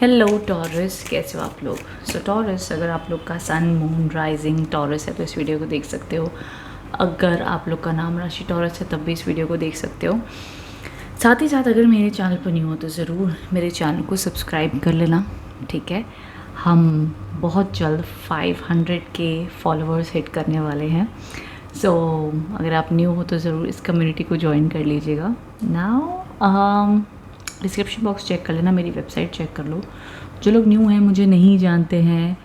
Hello taurus, कैसे हो आप लोग। सो टॉरस, अगर आप लोग का सन मून राइजिंग टॉरस है तो इस वीडियो को देख सकते हो। अगर आप लोग का नाम राशि टॉरस है तब भी इस वीडियो को देख सकते हो। साथ ही साथ अगर मेरे चैनल पर नहीं हो तो ज़रूर मेरे चैनल को सब्सक्राइब कर लेना, ठीक है। हम बहुत जल्द 500 के फॉलोअर्स हिट करने वाले हैं। सो अगर आप न्यू हो तो ज़रूर इस कम्युनिटी को ज्वाइन कर लीजिएगा। नाउ डिस्क्रिप्शन बॉक्स चेक कर लेना, मेरी वेबसाइट चेक कर लो। जो लोग न्यू हैं, मुझे नहीं जानते हैं,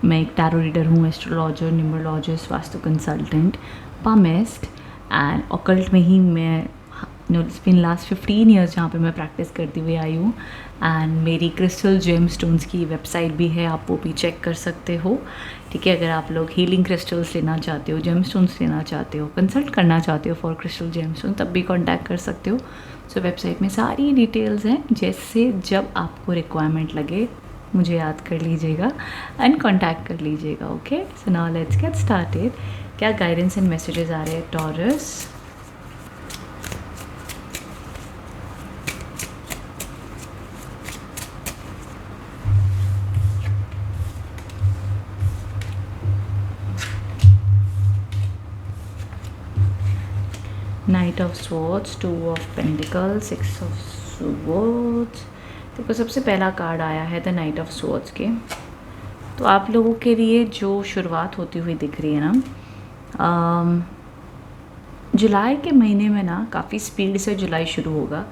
मैं एक टैरो रीडर हूँ, astrologer, numerologist, vastu consultant, palmist and occult में ही मैं इट्स बीन लास्ट 15 ईयर्स जहाँ पे मैं प्रैक्टिस करती हुई आई हूँ। एंड मेरी क्रिस्टल जेम स्टोन्स की वेबसाइट भी है, आप वो भी चेक कर सकते हो, ठीक है। अगर आप लोग हीलिंग क्रिस्टल्स लेना चाहते हो, जेम स्टोन्स लेना चाहते हो, कंसल्ट करना चाहते हो फॉर क्रिस्टल जेम स्टोन, तब भी कॉन्टैक्ट कर सकते हो। सो वेबसाइट में सारी डिटेल्स हैं, जैसे जब आपको रिक्वायरमेंट लगे मुझे याद कर लीजिएगा एंड कॉन्टैक्ट कर लीजिएगा। Okay, so now let's get started. क्या गाइडेंस एंड मैसेजेस आ रहे हैं taurus. Night of swords, 2 of pentacles, 6 of swords. देखो, सबसे पहला कार्ड आया है द नाइट ऑफ स्वॉर्ड्स के। तो आप लोगों के लिए जो शुरुआत होती हुई दिख रही है ना, जुलाई के महीने में ना काफ़ी स्पीड से जुलाई शुरू होगा।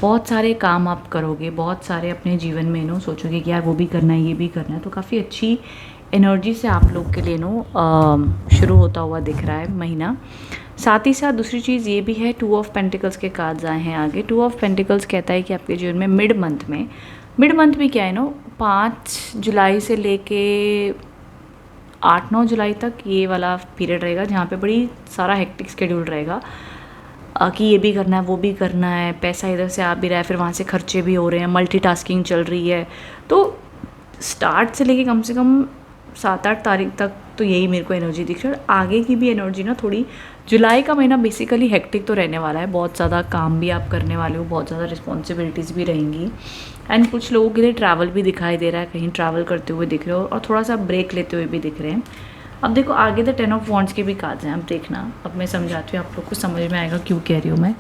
बहुत सारे काम आप करोगे, बहुत सारे अपने जीवन में नो सोचोगे कि यार वो भी करना है, ये भी करना है। तो काफ़ी अच्छी एनर्जी से आप लोग के लिए शुरू होता हुआ दिख रहा है महीना। साथ ही साथ दूसरी चीज़ ये भी है, 2 ऑफ पेंटिकल्स के कार्ड्स आए हैं आगे। 2 ऑफ पेंटिकल्स कहता है कि आपके जीवन में मिड मंथ में क्या है 5 जुलाई से लेके 8-9 जुलाई तक ये वाला पीरियड रहेगा, जहाँ पे बड़ी सारा हेक्टिक शेड्यूल रहेगा कि ये भी करना है, वो भी करना है, पैसा इधर से आ भी रहा है, फिर वहाँ से खर्चे भी हो रहे हैं, मल्टीटास्किंग चल रही है। तो स्टार्ट से लेके कम से कम 7-8 तारीख तक तो यही मेरे को एनर्जी दिख रही है। आगे की भी एनर्जी ना थोड़ी, जुलाई का महीना बेसिकली हेक्टिक तो रहने वाला है, बहुत ज़्यादा काम भी आप करने वाले हो, बहुत ज़्यादा रिस्पॉन्सिबिलिटीज़ भी रहेंगी। एंड कुछ लोगों के लिए ट्रैवल भी दिखाई दे रहा है, कहीं ट्रैवल करते हुए दिख रहे हो और थोड़ा सा ब्रेक लेते हुए भी दिख रहे हैं। अब देखो आगे द 10 ऑफ वॉन्ड्स के भी कार्ड्स हैं, अब देखना, अब मैं समझाती हूँ, आप लोग को समझ में आएगा क्यों कह रही हूँ मैं।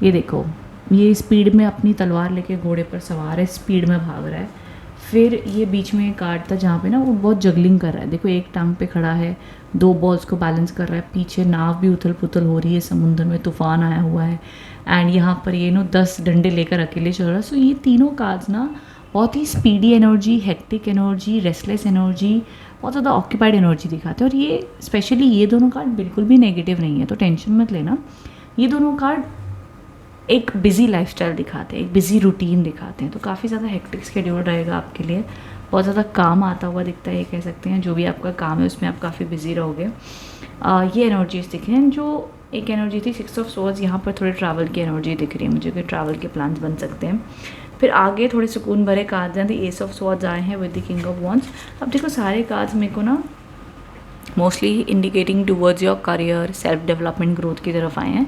ये देखो, ये स्पीड में अपनी तलवार लेके घोड़े पर सवार है, स्पीड में भाग रहा है। फिर ये बीच में एक कार्ड था जहाँ पे ना वो बहुत जगलिंग कर रहा है। देखो, एक टांग पे खड़ा है, 2 बॉल्स को बैलेंस कर रहा है, पीछे नाव भी उथल पुथल हो रही है, समुद्र में तूफान आया हुआ है, एंड यहाँ पर ये 10 डंडे लेकर अकेले चल रहा है। सो ये तीनों कार्ड्स ना बहुत ही speedy energy, hectic energy, restless energy, बहुत ज़्यादा ऑक्यूपाइड एनर्जी दिखाते हैं। और ये स्पेशली ये दोनों कार्ड बिल्कुल भी नेगेटिव नहीं है, तो टेंशन मत लेना। ये दोनों कार्ड एक बिज़ी लाइफस्टाइल दिखाते हैं, एक बिज़ी रूटीन दिखाते हैं। तो काफ़ी ज़्यादा हेक्टिक शेड्यूल रहेगा आपके लिए, बहुत ज़्यादा काम आता हुआ दिखता है, ये कह सकते हैं। जो भी आपका काम है उसमें आप काफ़ी बिजी रहोगे। ये एनर्जीज दिख रही हैं। जो एक एनर्जी थी 6 ऑफ स्वॉर्ड्स, यहाँ पर थोड़े ट्रैवल की एनर्जी दिख रही है मुझे, कि ट्रैवल के प्लान्स बन सकते हैं। फिर आगे थोड़े सुकून भरे कार्ड्स हैं, द एस ऑफ स्वॉर्ड्स आए हैं with the king of wands. अब देखो, सारे कार्ड्स मेरे को ना mostly indicating towards your career, self development, growth की तरफ आए हैं।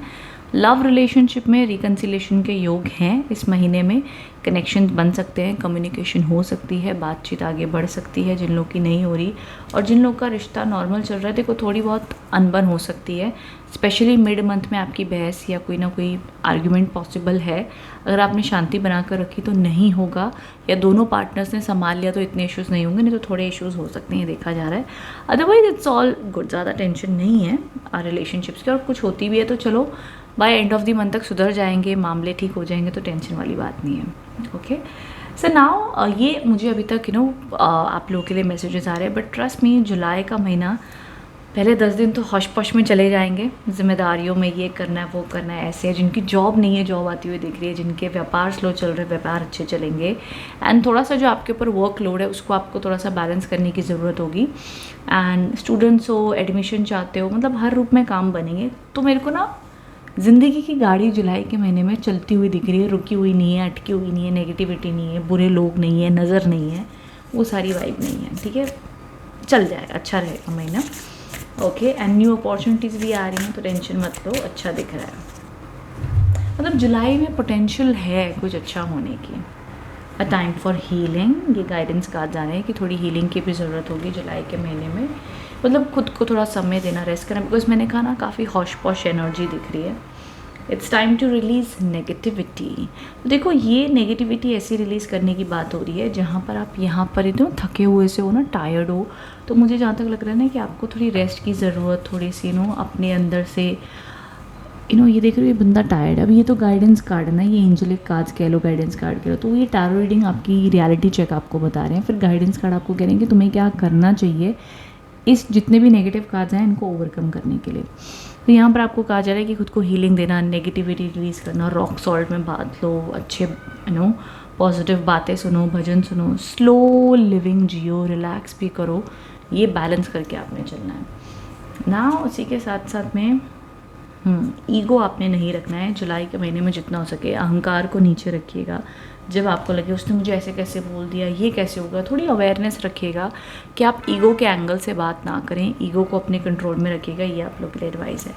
लव रिलेशनशिप में रिकन्सिलेशन के योग हैं इस महीने में, कनेक्शन बन सकते हैं, कम्युनिकेशन हो सकती है, बातचीत आगे बढ़ सकती है जिन लोग की नहीं हो रही। और जिन लोग का रिश्ता नॉर्मल चल रहा है, देखो थोड़ी बहुत अनबन हो सकती है, स्पेशली मिड मंथ में आपकी बहस या कोई ना कोई आर्ग्यूमेंट पॉसिबल है। अगर आपने शांति बना कर रखी तो नहीं होगा, या दोनों पार्टनर्स ने संभाल लिया तो इतने इश्यूज़ नहीं होंगे, नहीं तो थोड़े इश्यूज़ हो सकते हैं, देखा जा रहा है। अदरवाइज इट्स ऑल गुड, ज़्यादा टेंशन नहीं है रिलेशनशिप्स की। और कुछ होती भी है तो चलो by end of the month तक सुधर जाएंगे, मामले ठीक हो जाएंगे, तो टेंशन वाली बात नहीं है। ओके, सो नाउ ये मुझे अभी तक आप लोगों के लिए मैसेजेस आ रहे हैं, बट ट्रस्ट मी, जुलाई का महीना पहले 10 दिन तो हौश पौश में चले जाएंगे, जिम्मेदारियों में, ये करना है, वो करना है, ऐसे है। जिनकी जॉब नहीं है, जॉब आती हुई दिख रही है, जिनके व्यापार स्लो चल रहे हैं, व्यापार अच्छे चलेंगे। एंड थोड़ा सा जो आपके ऊपर वर्क लोड है उसको आपको थोड़ा सा बैलेंस करने की ज़रूरत होगी। एंड स्टूडेंट्स हो, एडमिशन चाहते हो, मतलब हर रूप में काम बनेंगे। तो मेरे को ना ज़िंदगी की गाड़ी जुलाई के महीने में चलती हुई दिख रही है, रुकी हुई नहीं है, अटकी हुई नहीं है, नेगेटिविटी नहीं है, बुरे लोग नहीं है, नज़र नहीं है, वो सारी वाइब नहीं है, ठीक है। चल जाएगा, अच्छा रहेगा महीना। ओके, एंड न्यू अपॉर्चुनिटीज़ भी आ रही हैं, तो टेंशन मत लो, अच्छा दिख रहा है। मतलब जुलाई में पोटेंशियल है कुछ अच्छा होने की। A time for healing. ये गाइडेंस कार्ड जा रहे हैं कि थोड़ी हीलिंग की भी ज़रूरत होगी जुलाई के महीने में, मतलब खुद को थोड़ा समय देना, रेस्ट करना, बिकॉज मैंने कहा ना काफ़ी हॉश पॉश एनर्जी दिख रही है। It's time to release negativity. तो देखो ये नेगेटिविटी ऐसी रिलीज़ करने की बात हो रही है जहाँ पर आप यहाँ पर इतना थके हुए से हो ना, टायर्ड हो, तो मुझे जहाँ तक लग रहा है ना कि आपको थोड़ी रेस्ट की ज़रूरत, थोड़ी सी अपने अंदर से ये देख रहे हो ये बंदा टायर्ड है। अब ये तो गाइडेंस कार्ड है ना, ये एंजेलिक कार्ड्स कह लो, गाइडेंस कार्ड कह लो, तो ये टैरो रीडिंग आपकी रियलिटी चेक आपको बता रहे हैं। फिर गाइडेंस कार्ड आपको कह रहे हैं कि तुम्हें क्या करना चाहिए इस जितने भी नेगेटिव कार्ड्स हैं इनको ओवरकम करने के लिए। तो यहाँ पर आपको कहा जा रहा है कि खुद को हीलिंग देना, नेगेटिविटी रिलीज़ करना, रॉक सॉल्ट में बांध लो, अच्छे पॉजिटिव बातें सुनो, भजन सुनो, स्लो लिविंग जियो, रिलैक्स भी करो, ये बैलेंस करके आपने चलना है ना। उसी के साथ साथ में ईगो आपने नहीं रखना है जुलाई के महीने में, जितना हो सके अहंकार को नीचे रखिएगा। जब आपको लगे उसने मुझे ऐसे कैसे बोल दिया, ये कैसे होगा, थोड़ी अवेयरनेस रखिएगा कि आप ईगो के एंगल से बात ना करें, ईगो को अपने कंट्रोल में रखिएगा, ये आप लोग के लिए एडवाइस है।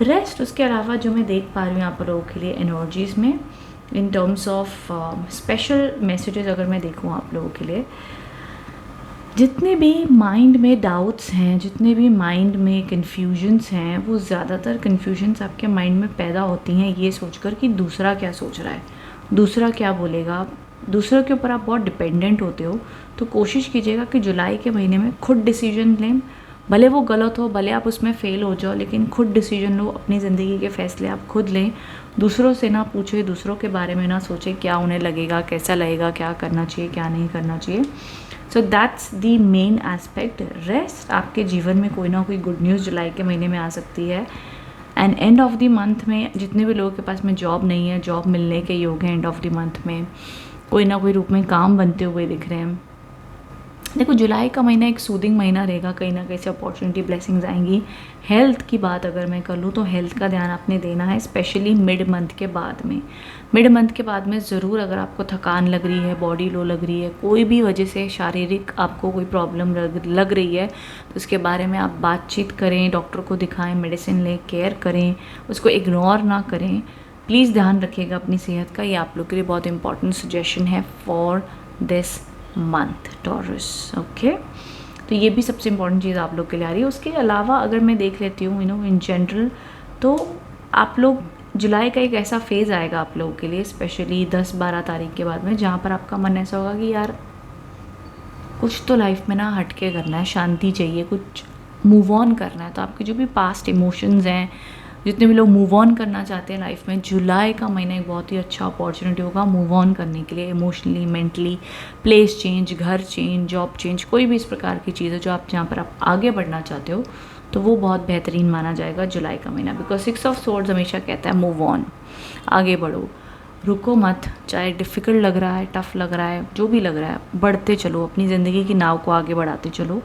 रेस्ट उसके अलावा जो मैं देख पा रही हूँ आप लोगों के लिए एनर्जीज़ में, in terms of special messages अगर मैं देखूँ आप लोगों के लिए, जितने भी माइंड में डाउट्स हैं, जितने भी माइंड में कन्फ्यूजन्स हैं, वो ज़्यादातर कन्फ्यूजन्स आपके माइंड में पैदा होती हैं ये सोचकर कि दूसरा क्या सोच रहा है, दूसरा क्या बोलेगा, दूसरों के ऊपर आप बहुत डिपेंडेंट होते हो। तो कोशिश कीजिएगा कि जुलाई के महीने में खुद डिसीजन लें, भले वो गलत हो, भले आप उसमें फ़ेल हो जाओ, लेकिन खुद डिसीजन लो, अपनी ज़िंदगी के फ़ैसले आप खुद लें, दूसरों से ना पूछे, दूसरों के बारे में ना सोचें क्या उन्हें लगेगा, कैसा लगेगा, क्या करना चाहिए, क्या नहीं करना चाहिए। So that's the main aspect. Rest आपके जीवन में कोई ना कोई गुड न्यूज़ जुलाई के महीने में आ सकती है। And and of the month में जितने भी लोगों के पास में जॉब नहीं है, जॉब मिलने के योग हैं, एंड ऑफ द मंथ में कोई ना कोई रूप में काम बनते हुए दिख रहे हैं। देखो जुलाई का महीना एक सूदिंग महीना रहेगा, कहीं ना कहीं से अपॉर्चुनिटी, ब्लेसिंग्स आएंगी। हेल्थ की बात अगर मैं कर लूँ तो हेल्थ का ध्यान आपने देना है, स्पेशली मिड मंथ के बाद में। मिड मंथ के बाद में ज़रूर अगर आपको थकान लग रही है, बॉडी लो लग रही है, कोई भी वजह से शारीरिक आपको कोई प्रॉब्लम लग रही है, तो उसके बारे में आप बातचीत करें, डॉक्टर को दिखाएं, मेडिसिन लें, केयर करें, उसको इग्नोर ना करें। प्लीज़ ध्यान रखिएगा अपनी सेहत का, ये आप लोग के लिए बहुत इंपॉर्टेंट सजेशन है for this month taurus. Okay, तो ये भी सबसे इम्पॉर्टेंट चीज़ आप लोग के लिए आ रही है। उसके अलावा अगर मैं देख लेती हूँ इन जनरल, तो आप लोग जुलाई का एक ऐसा फेज़ आएगा आप लोगों के लिए, स्पेशली 10-12 तारीख के बाद में, जहाँ पर आपका मन ऐसा होगा कि यार कुछ तो लाइफ में ना हट के करना है, शांति चाहिए, कुछ मूव ऑन करना है। तो आपके जो भी पास्ट इमोशंस हैं, जितने भी लोग मूव ऑन करना चाहते हैं लाइफ में, जुलाई का महीना एक बहुत ही अच्छा अपॉर्चुनिटी होगा मूव ऑन करने के लिए, इमोशनली, मेंटली, प्लेस चेंज, घर चेंज, जॉब चेंज, कोई भी इस प्रकार की चीज़ है जो आप जहाँ पर आप आगे बढ़ना चाहते हो, तो वो बहुत बेहतरीन माना जाएगा जुलाई का महीना। बिकॉज 6 ऑफ सोर्ड्स हमेशा कहता है मूव ऑन, आगे बढ़ो, रुको मत, चाहे डिफ़िकल्ट लग रहा है, टफ़ लग रहा है, जो भी लग रहा है, बढ़ते चलो, अपनी ज़िंदगी की नाव को आगे बढ़ाते चलो,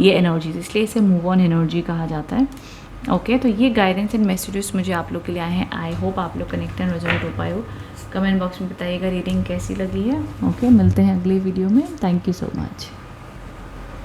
ये एनर्जीज, इसलिए इसे मूव ऑन एनर्जी कहा जाता है। ओके, तो ये गाइडेंस एंड मैसेजेस मुझे आप लोग के लिए आए हैं। आई होप आप लोग कनेक्ट एंड रेजोनेट हो पाए हो। कमेंट बॉक्स में बताइएगा रीडिंग कैसी लगी है। ओके, मिलते हैं अगले वीडियो में। Thank you so much.